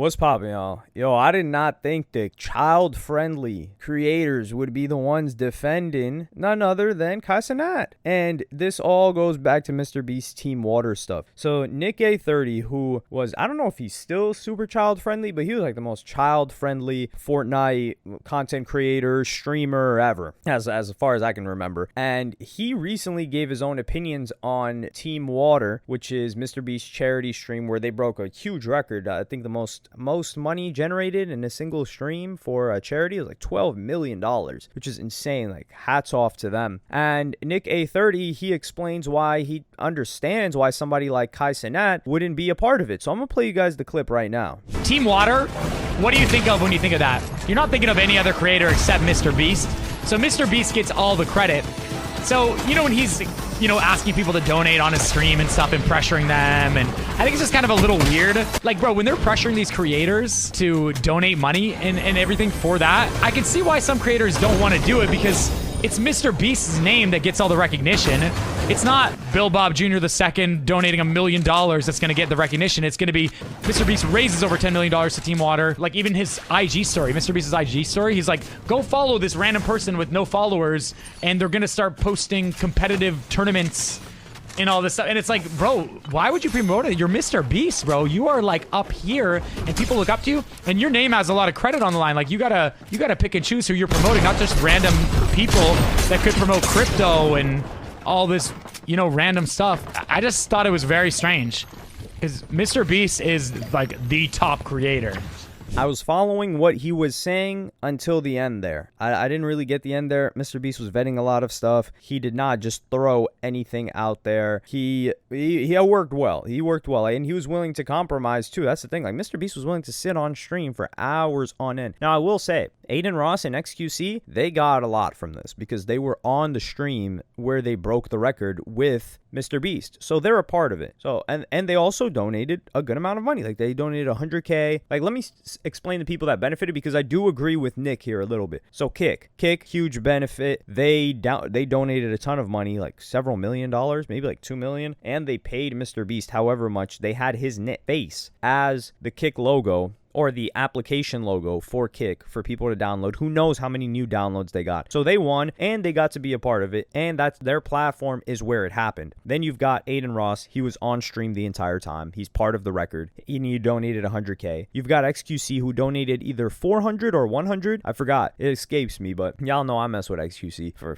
What's poppin', y'all? Yo, I did not think the child-friendly creators would be the ones defending none other than Cenat. And this all goes back to Mr. Beast's Team Water stuff. So Nick A30, who was, I don't know if he's still super child-friendly, but he was like the most child-friendly Fortnite content creator, streamer ever, as far as I can remember. And he recently gave his own opinions on Team Water, which is Mr. Beast's charity stream where they broke a huge record. I think the most money generated in a single stream for a charity was like $12 million, which is insane. Like, hats off to them. And Nick A30, he explains why he understands why somebody like Cenat wouldn't be a part of it. So I'm gonna play you guys the clip right now. Team Water, what do you think of when you think of that? You're not thinking of any other creator except Mr. Beast. So Mr. Beast gets all the credit. So, you know, when he's, asking people to donate on his stream and stuff and pressuring them, and I think it's just kind of a little weird. Like, bro, when they're pressuring these creators to donate money and everything for that, I can see why some creators don't want to do it, because it's Mr. Beast's name that gets all the recognition. It's not Bill Bob Jr. II donating $1 million that's going to get the recognition. It's going to be Mr. Beast raises over $10 million to Team Water. Like, even his IG story, Mr. Beast's IG story, he's like, go follow this random person with no followers, and they're going to start posting competitive tournaments and all this stuff. And it's like, bro, why would you promote it? You're Mr. Beast, bro. You are like up here and people look up to you, and your name has a lot of credit on the line. Like, you gotta pick and choose who you're promoting, not just random people that could promote crypto and all this, random stuff. I just thought it was very strange, because Mr. Beast is like the top creator. I was following what he was saying until the end there. I didn't really get the end there. Mr. Beast was vetting a lot of stuff. He did not just throw anything out there. He worked well. He worked well, and he was willing to compromise too. That's the thing. Like, Mr. Beast was willing to sit on stream for hours on end. Now, I will say, Aiden Ross and XQC, they got a lot from this because they were on the stream where they broke the record with Mr. Beast. So they're a part of it. So, and they also donated a good amount of money. Like, they donated 100K. Like, let me explain the people that benefited, because I do agree with Nick here a little bit. So Kick, huge benefit. They donated a ton of money, like several $1 million, maybe like $2 million, and they paid Mr. Beast however much. They had his face as the Kick logo, or the application logo for Kick, for people to download. Who knows how many new downloads they got. So they won, and they got to be a part of it, and that's their platform is where it happened. Then you've got Aiden Ross. He was on stream the entire time. He's part of the record. He donated 100K. You've got XQC, who donated either 400 or 100. I forgot. It escapes me, but y'all know I mess with XQC for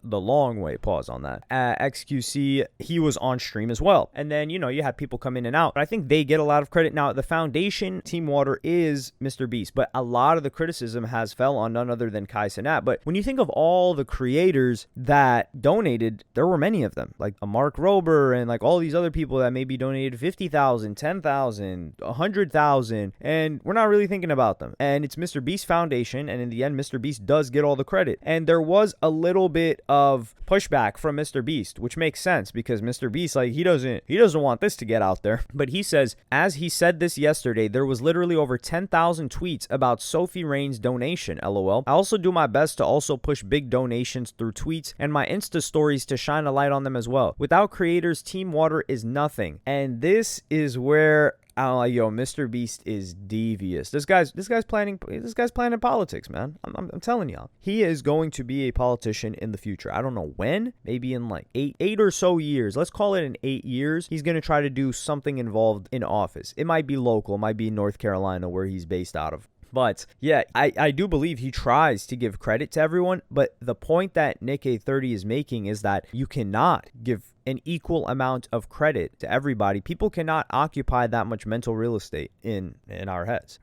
the long way. Pause on that. XQC, he was on stream as well. And then, you had people come in and out. But I think they get a lot of credit. Now, the foundation, Team Water, is Mr. Beast, but a lot of the criticism has fell on none other than Cenat. But when you think of all the creators that donated, there were many of them, like a Mark Rober and like all these other people that maybe donated 50,000, 10,000, 100,000, and we're not really thinking about them. And it's Mr. Beast Foundation, and in the end, Mr. Beast does get all the credit. And there was a little bit of pushback from Mr. Beast, which makes sense, because Mr. Beast, like, he doesn't want this to get out there. But he says, as he said this yesterday, there was literally over 10,000 tweets about Sophie Rain's donation, LOL. I also do my best to also push big donations through tweets and my Insta stories to shine a light on them as well. Without creators, Team Water is nothing. And this is where I'm like, yo, Mr. Beast is devious. This guy's planning politics, man. I'm telling y'all. He is going to be a politician in the future. I don't know when. Maybe in like eight or so years. Let's call it in 8 years. He's going to try to do something involved in office. It might be local. It might be North Carolina, where he's based out of. But yeah, I do believe he tries to give credit to everyone. But the point that Nick A30 is making is that you cannot give an equal amount of credit to everybody. People cannot occupy that much mental real estate in our heads.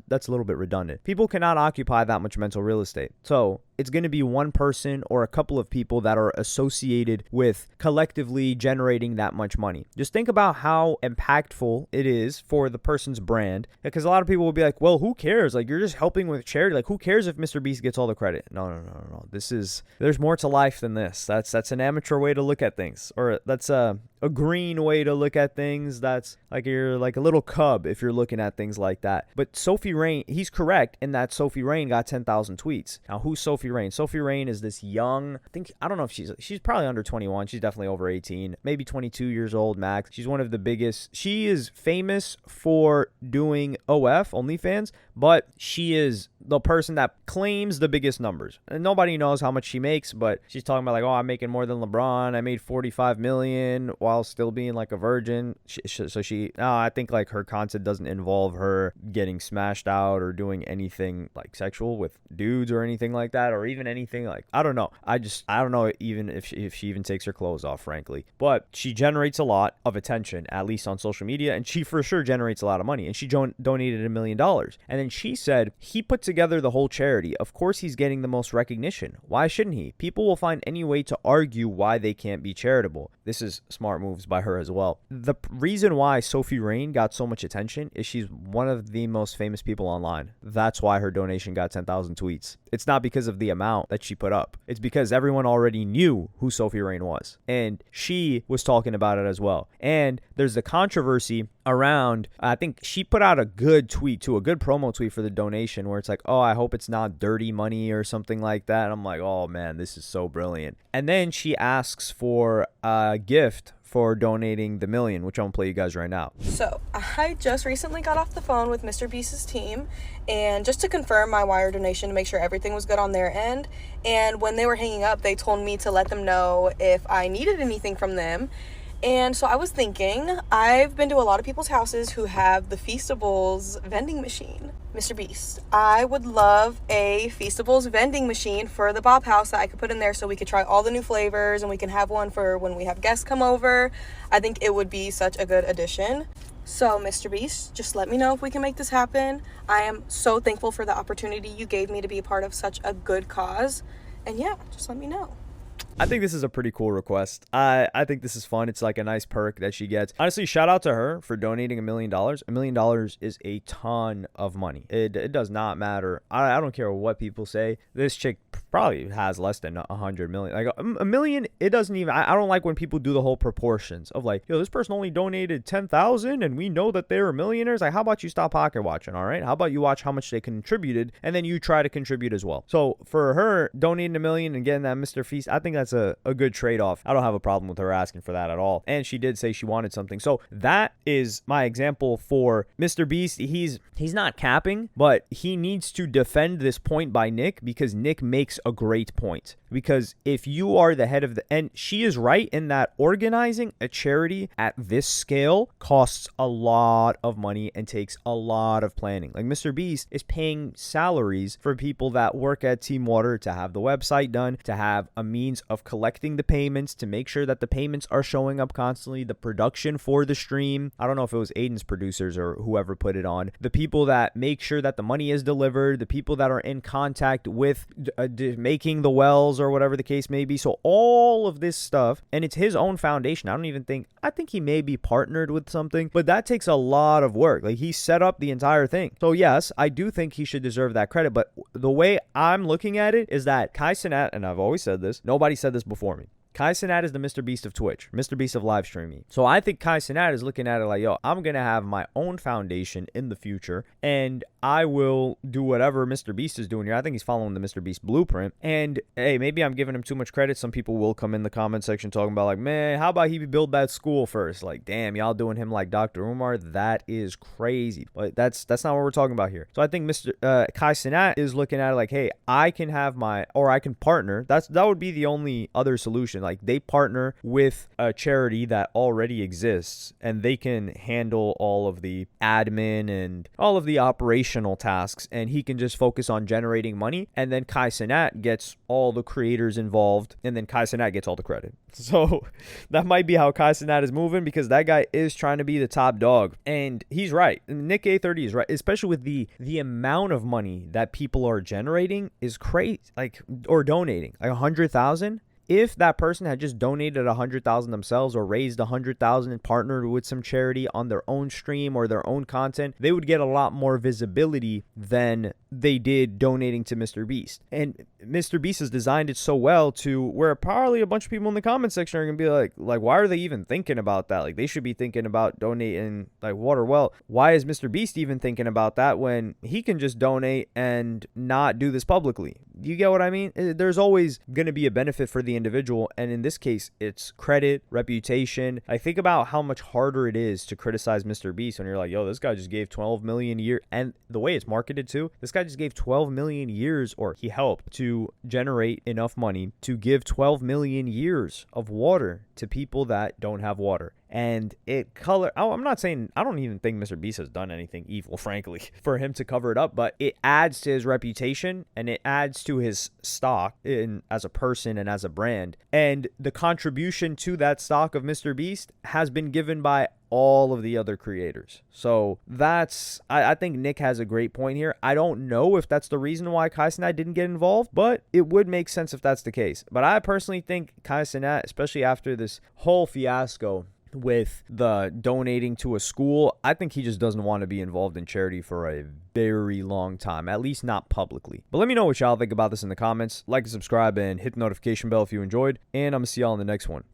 That's a little bit redundant. People cannot occupy that much mental real estate. So it's going to be one person or a couple of people that are associated with collectively generating that much money. Just think about how impactful it is for the person's brand, because a lot of people will be like, well, who cares? Like, you're just helping with charity. Like, who cares if Mr. Beast gets all the credit? No. There's more to life than this. That's an amateur way to look at things. things, or that's a green way to look at things. That's like you're like a little cub if you're looking at things like that. But Sophie Rain, he's correct in that Sophie Rain got 10,000 tweets. Now, who's Sophie Rain? Sophie Rain is this young, I don't know if she's probably under 21. She's definitely over 18, maybe 22 years old max. She's one of the biggest. She is famous for doing OnlyFans, but she is the person that claims the biggest numbers. And nobody knows how much she makes, but she's talking about like, oh, I'm making more than LeBron. I made 45 million while still being like a virgin. I think like her content doesn't involve her getting smashed out or doing anything like sexual with dudes or anything like that, or even anything like, I don't know. I don't know even if she even takes her clothes off, frankly. But she generates a lot of attention, at least on social media, and she for sure generates a lot of money. And she donated $1 million. And then she said he put together the whole charity. Of course he's getting the most recognition. Why shouldn't he? People will find any way to argue why they can't be charitable. This is smart moves by her as well. The reason why Sophie Rain got so much attention is she's one of the most famous people online. That's why her donation got 10,000 tweets. It's not because of the amount that she put up. It's because everyone already knew who Sophie Rain was. And she was talking about it as well. And there's the controversy around, I think she put out a good tweet too, a good promo tweet for the donation where it's like, oh, I hope it's not dirty money or something like that. And I'm like, oh man, this is so brilliant. And then she asks for a gift for donating the $1 million, which I'm gonna play you guys right now. So I just recently got off the phone with Mr. Beast's team, and just to confirm my wire donation to make sure everything was good on their end. And when they were hanging up, they told me to let them know if I needed anything from them. And so I was thinking, I've been to a lot of people's houses who have the Feastables vending machine. Mr. Beast, I would love a Feastables vending machine for the Bob house that I could put in there so we could try all the new flavors and we can have one for when we have guests come over. I think it would be such a good addition. So, Mr. Beast, just let me know if we can make this happen. I am so thankful for the opportunity you gave me to be a part of such a good cause. And yeah, just let me know. I think this is a pretty cool request. I think this is fun. It's like a nice perk that she gets. Honestly, shout out to her for donating $1 million. $1 million is a ton of money. It does not matter. I don't care what people say. This chick probably has less than 100 million. Like a million, it doesn't even. I don't like when people do the whole proportions of like, yo, this person only donated 10,000 and we know that they're millionaires. Like, how about you stop pocket watching? All right. How about you watch how much they contributed and then you try to contribute as well. So for her donating $1 million and getting that Mr. Feast, I think that's a good trade-off. I don't have a problem with her asking for that at all. And she did say she wanted something. So that is my example for Mr. Beast. He's not capping, but he needs to defend this point by Nick because Nick makes a great point. Because if you are the head of and she is right in that organizing a charity at this scale costs a lot of money and takes a lot of planning. Like Mr. Beast is paying salaries for people that work at Team Water to have the website done, to have a means of collecting the payments, to make sure that the payments are showing up constantly, the production for the stream. I don't know if it was Aiden's producers or whoever put it on. The people that make sure that the money is delivered, the people that are in contact with making the wells or whatever the case may be. So all of this stuff, and it's his own foundation. I think he may be partnered with something, but that takes a lot of work. Like he set up the entire thing. So yes, I do think he should deserve that credit, but the way I'm looking at it is that Kai Cenat, and I've always said this, nobody said this before me. Kai Cenat is the Mr. Beast of Twitch, Mr. Beast of live streaming. So I think Kai Cenat is looking at it like, yo, I'm going to have my own foundation in the future, and I will do whatever Mr. Beast is doing here. I think he's following the Mr. Beast blueprint. And hey, maybe I'm giving him too much credit. Some people will come in the comment section talking about like, man, how about he build that school first? Like, damn, y'all doing him like Dr. Umar? That is crazy. But that's not what we're talking about here. So I think Mr. Kai Cenat is looking at it like, hey, I can have I can partner. That would be the only other solution. Like they partner with a charity that already exists and they can handle all of the admin and all of the operational tasks, and he can just focus on generating money, and then Kai Cenat gets all the creators involved, and then Kai Cenat gets all the credit. So that might be how Kai Cenat is moving, because that guy is trying to be the top dog, and he's right. Nick A30 is right, especially with the amount of money that people are generating is crazy, like, or donating like 100,000. if that person had just donated 100,000 themselves or raised 100,000 and partnered with some charity on their own stream or their own content, they would get a lot more visibility than they did donating to Mr. Beast. And Mr. Beast has designed it so well to where probably a bunch of people in the comment section are gonna be like, why are they even thinking about that? Like, they should be thinking about donating like water. Well, why is Mr. Beast even thinking about that when he can just donate and not do this publicly? You get what I mean? There's always gonna be a benefit for the individual, and in this case, it's credit, reputation. I think about how much harder it is to criticize Mr. Beast when you're like, yo, this guy just gave 12 million a year, and the way it's marketed too, this guy just gave 12 million years, or he helped to generate enough money to give 12 million years of water to people that don't have water. And I'm not saying, I don't even think Mr. Beast has done anything evil, frankly, for him to cover it up, but it adds to his reputation and it adds to his stock as a person and as a brand. And the contribution to that stock of Mr. Beast has been given by all of the other creators. So I think Nick has a great point here. I don't know if that's the reason why Cenat didn't get involved, but it would make sense if that's the case. But I personally think Cenat, especially after this whole fiasco with the donating to a school, I think he just doesn't want to be involved in charity for a very long time, at least not publicly. But let me know what y'all think about this in the comments. Like and subscribe and hit the notification bell if you enjoyed, and I'm gonna see y'all in the next one.